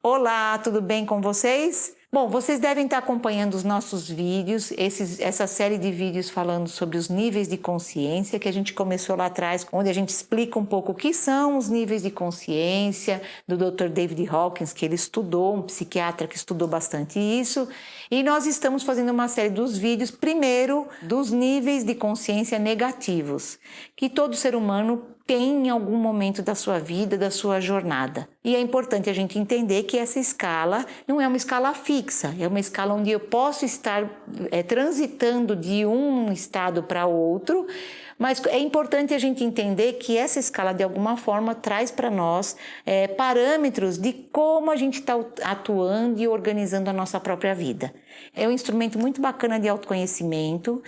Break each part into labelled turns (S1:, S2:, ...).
S1: Olá, tudo bem com vocês? Bom, vocês devem estar acompanhando os nossos vídeos, essa série de vídeos falando sobre os níveis de consciência que a gente começou lá atrás, onde a gente explica um pouco o que são os níveis de consciência do Dr. David Hawkins, que ele estudou, um psiquiatra que estudou bastante isso. E nós estamos fazendo uma série dos vídeos, primeiro, dos níveis de consciência negativos, que todo ser humano tem em algum momento da sua vida, da sua jornada. E é importante a gente entender que essa escala não é uma escala fixa, é uma escala onde eu posso estar transitando de um estado para outro, mas é importante a gente entender que essa escala, de alguma forma, traz para nós parâmetros de como a gente está atuando e organizando a nossa própria vida. É um instrumento muito bacana de autoconhecimento,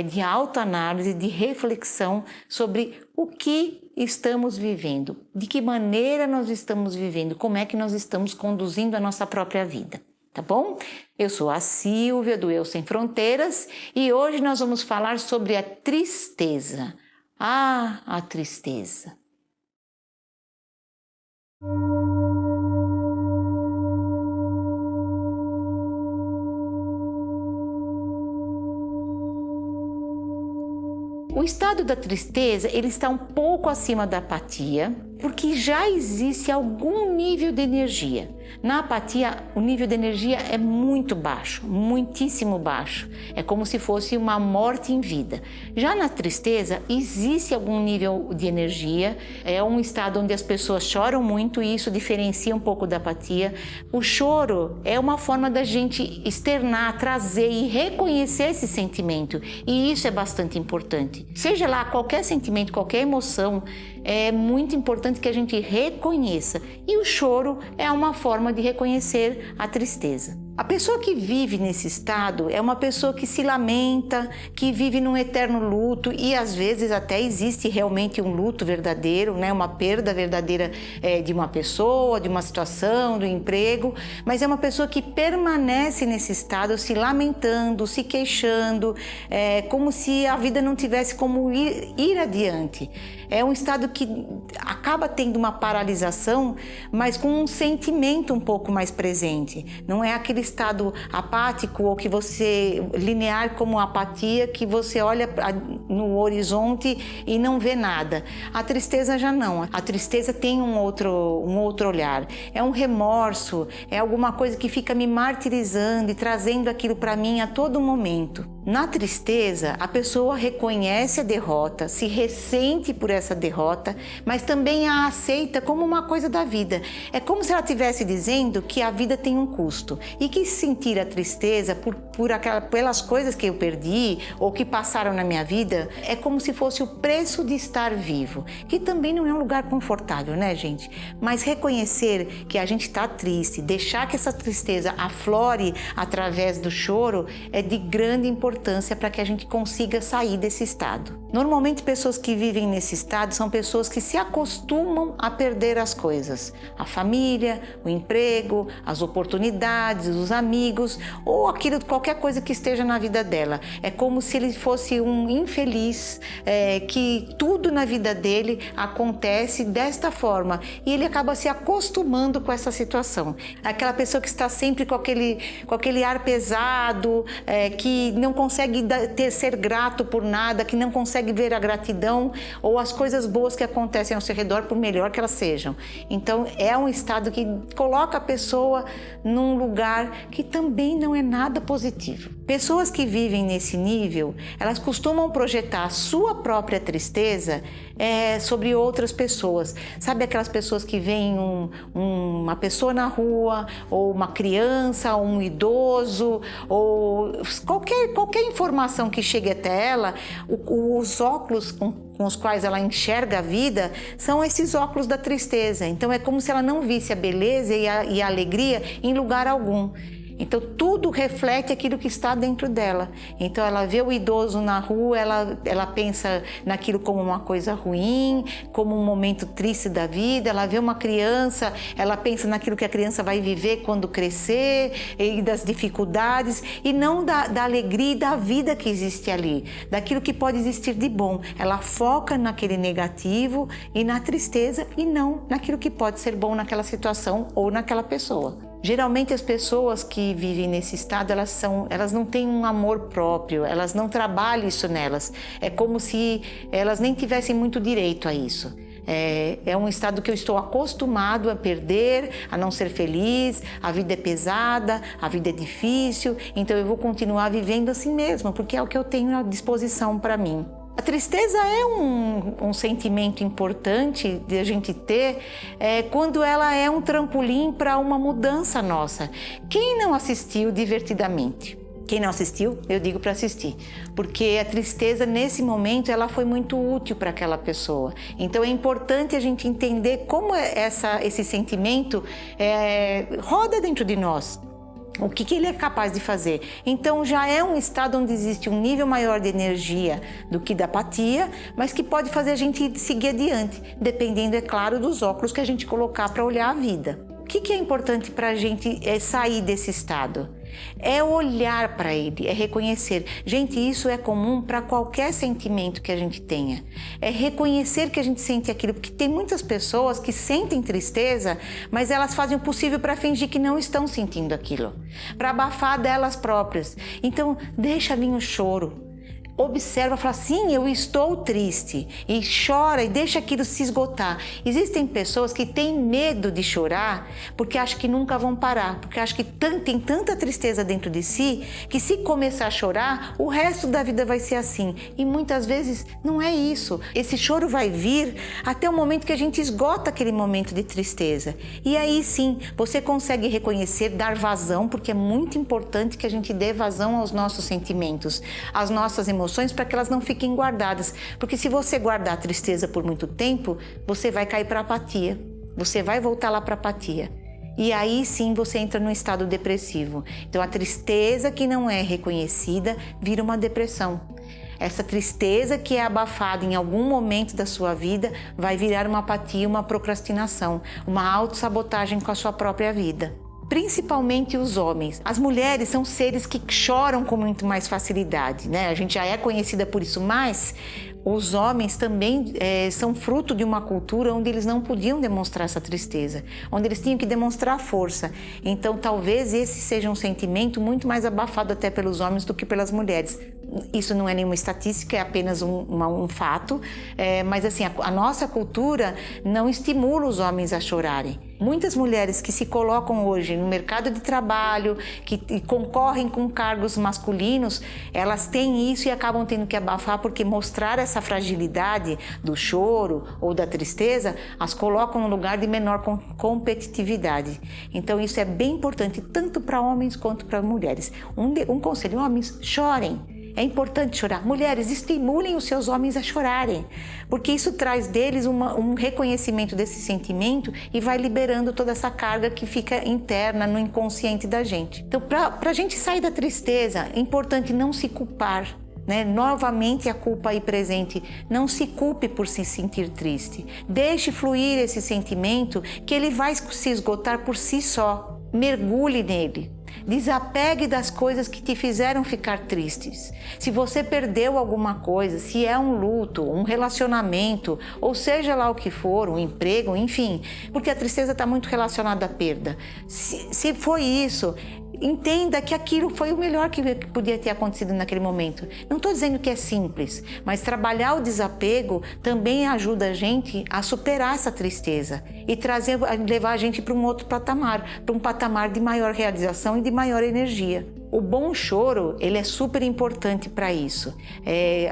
S1: de autoanálise, de reflexão sobre o que estamos vivendo, de que maneira nós estamos vivendo, como é que nós estamos conduzindo a nossa própria vida. Tá bom? Eu sou a Silvia, do Eu Sem Fronteiras, e hoje nós vamos falar sobre a tristeza. Ah, a tristeza. O estado da tristeza, ele está um pouco acima da apatia, porque já existe algum nível de energia. Na apatia, o nível de energia é muito baixo, muitíssimo baixo. É como se fosse uma morte em vida. Já na tristeza, existe algum nível de energia. É um estado onde as pessoas choram muito e isso diferencia um pouco da apatia. O choro é uma forma da gente externar, trazer e reconhecer esse sentimento. E isso é bastante importante. Seja lá qualquer sentimento, qualquer emoção, é muito importante que a gente reconheça. E o choro é uma forma de reconhecer a tristeza. A pessoa que vive nesse estado é uma pessoa que se lamenta, que vive num eterno luto e às vezes até existe realmente um luto verdadeiro, né? Uma perda verdadeira de uma pessoa, de uma situação, do emprego, mas é uma pessoa que permanece nesse estado se lamentando, se queixando, como se a vida não tivesse como ir adiante. É um estado que acaba tendo uma paralisação, mas com um sentimento um pouco mais presente. Não é aquele estado apático ou que você linear como apatia, que você olha no horizonte e não vê nada. A tristeza já não. A tristeza tem um outro olhar. É um remorso, é alguma coisa que fica me martirizando e trazendo aquilo para mim a todo momento. Na tristeza, a pessoa reconhece a derrota, se ressente por essa derrota, mas também a aceita como uma coisa da vida. É como se ela estivesse dizendo que a vida tem um custo e que sentir a tristeza pelas coisas que eu perdi ou que passaram na minha vida é como se fosse o preço de estar vivo, que também não é um lugar confortável, né, gente? Mas reconhecer que a gente está triste, deixar que essa tristeza aflore através do choro é de grande importância para que a gente consiga sair desse estado. Normalmente, pessoas que vivem nesse estado são pessoas que se acostumam a perder as coisas. A família, o emprego, as oportunidades, os amigos ou qualquer coisa que esteja na vida dela. É como se ele fosse um infeliz, que tudo na vida dele acontece desta forma e ele acaba se acostumando com essa situação. Aquela pessoa que está sempre com aquele ar pesado, que não consegue ser grato por nada, que não consegue ver a gratidão ou as coisas boas que acontecem ao seu redor, por melhor que elas sejam. Então, é um estado que coloca a pessoa num lugar que também não é nada positivo. Pessoas que vivem nesse nível, elas costumam projetar a sua própria tristeza sobre outras pessoas. Sabe aquelas pessoas que veem uma pessoa na rua, ou uma criança, ou um idoso, ou qualquer informação que chegue até ela, os óculos com os quais ela enxerga a vida são esses óculos da tristeza. Então é como se ela não visse a beleza e a alegria em lugar algum. Então tudo reflete aquilo que está dentro dela. Então ela vê o idoso na rua, ela pensa naquilo como uma coisa ruim, como um momento triste da vida. Ela vê uma criança, ela pensa naquilo que a criança vai viver quando crescer e das dificuldades, e não da alegria e da vida que existe ali, daquilo que pode existir de bom. Ela foca naquele negativo e na tristeza, e não naquilo que pode ser bom naquela situação ou naquela pessoa. Geralmente as pessoas que vivem nesse estado, elas não têm um amor próprio, elas não trabalham isso nelas. É como se elas nem tivessem muito direito a isso. É um estado que eu estou acostumado a perder, a não ser feliz, a vida é pesada, a vida é difícil, então eu vou continuar vivendo assim mesmo, porque é o que eu tenho à disposição para mim. A tristeza é um sentimento importante de a gente ter quando ela é um trampolim para uma mudança nossa. Quem não assistiu Divertidamente? Quem não assistiu, eu digo para assistir, porque a tristeza nesse momento ela foi muito útil para aquela pessoa. Então é importante a gente entender como esse sentimento roda dentro de nós. O que ele é capaz de fazer. Então já é um estado onde existe um nível maior de energia do que da apatia, mas que pode fazer a gente seguir adiante, dependendo, é claro, dos óculos que a gente colocar para olhar a vida. O que é importante para a gente sair desse estado? É olhar para ele, é reconhecer. Gente, isso é comum para qualquer sentimento que a gente tenha. É reconhecer que a gente sente aquilo, porque tem muitas pessoas que sentem tristeza, mas elas fazem o possível para fingir que não estão sentindo aquilo, para abafar delas próprias. Então, deixa vir o choro. Observa, fala, sim, eu estou triste, e chora e deixa aquilo se esgotar. Existem pessoas que têm medo de chorar porque acham que nunca vão parar, porque acham que tem tanta tristeza dentro de si que se começar a chorar, o resto da vida vai ser assim. E muitas vezes não é isso. Esse choro vai vir até o momento que a gente esgota aquele momento de tristeza. E aí sim, você consegue reconhecer, dar vazão, porque é muito importante que a gente dê vazão aos nossos sentimentos, às nossas emoções, para que elas não fiquem guardadas. Porque se você guardar a tristeza por muito tempo, você vai cair para a apatia. Você vai voltar lá para a apatia. E aí sim você entra num estado depressivo. Então a tristeza que não é reconhecida vira uma depressão. Essa tristeza que é abafada em algum momento da sua vida vai virar uma apatia, uma procrastinação, uma autossabotagem com a sua própria vida. Principalmente os homens. As mulheres são seres que choram com muito mais facilidade, né? A gente já é conhecida por isso, mas os homens também são fruto de uma cultura onde eles não podiam demonstrar essa tristeza, onde eles tinham que demonstrar força. Então, talvez esse seja um sentimento muito mais abafado até pelos homens do que pelas mulheres. Isso não é nenhuma estatística, é apenas um fato, mas assim, a nossa cultura não estimula os homens a chorarem. Muitas mulheres que se colocam hoje no mercado de trabalho, que concorrem com cargos masculinos, elas têm isso e acabam tendo que abafar, porque mostrar essa fragilidade do choro ou da tristeza as colocam no lugar de menor competitividade. Então isso é bem importante tanto para homens quanto para mulheres. Um conselho: homens, chorem. É importante chorar. Mulheres, estimulem os seus homens a chorarem, porque isso traz deles um reconhecimento desse sentimento e vai liberando toda essa carga que fica interna no inconsciente da gente. Então, para a gente sair da tristeza, é importante não se culpar, né? Novamente a culpa aí presente. Não se culpe por se sentir triste. Deixe fluir esse sentimento, que ele vai se esgotar por si só. Mergulhe nele. Desapegue das coisas que te fizeram ficar tristes. Se você perdeu alguma coisa, se é um luto, um relacionamento, ou seja lá o que for, um emprego, enfim, porque a tristeza está muito relacionada à perda. Se foi isso, entenda que aquilo foi o melhor que podia ter acontecido naquele momento. Não estou dizendo que é simples, mas trabalhar o desapego também ajuda a gente a superar essa tristeza e levar a gente para um outro patamar, para um patamar de maior realização e de maior energia. O bom choro, ele é super importante para isso.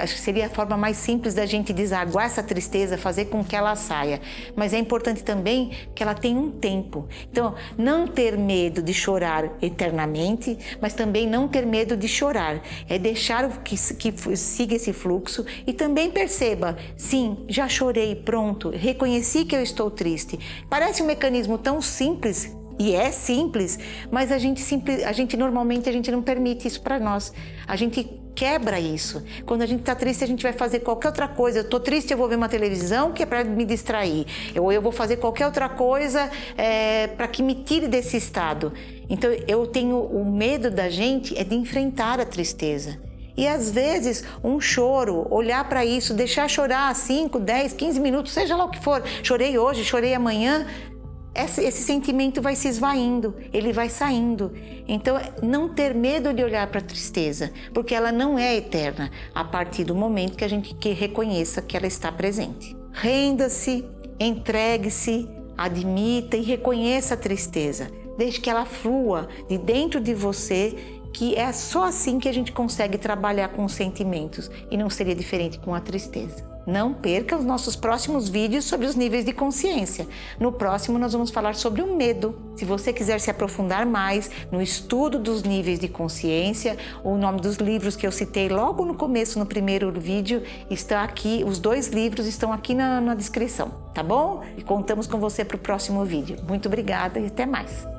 S1: Acho que seria a forma mais simples da gente desaguar essa tristeza, fazer com que ela saia. Mas é importante também que ela tenha um tempo. Então, não ter medo de chorar eternamente, mas também não ter medo de chorar. É deixar que siga esse fluxo e também perceba, sim, já chorei, pronto, reconheci que eu estou triste. Parece um mecanismo tão simples, E é simples, mas a gente normalmente não permite isso para nós. A gente quebra isso. Quando a gente está triste, a gente vai fazer qualquer outra coisa. Eu estou triste, eu vou ver uma televisão que é para me distrair. Ou eu vou fazer qualquer outra coisa para que me tire desse estado. Então, eu tenho o medo da gente é de enfrentar a tristeza. E às vezes, um choro, olhar para isso, deixar chorar 5, 10, 15 minutos, seja lá o que for. Chorei hoje, chorei amanhã. Esse sentimento vai se esvaindo, ele vai saindo. Então, não ter medo de olhar para a tristeza, porque ela não é eterna, a partir do momento que a gente reconheça que ela está presente. Renda-se, entregue-se, admita e reconheça a tristeza. Deixe que ela flua de dentro de você, que é só assim que a gente consegue trabalhar com os sentimentos, e não seria diferente com a tristeza. Não perca os nossos próximos vídeos sobre os níveis de consciência. No próximo nós vamos falar sobre o medo. Se você quiser se aprofundar mais no estudo dos níveis de consciência, o nome dos livros que eu citei logo no começo, no primeiro vídeo, está aqui, os 2 livros estão aqui na descrição, tá bom? E contamos com você para o próximo vídeo. Muito obrigada e até mais!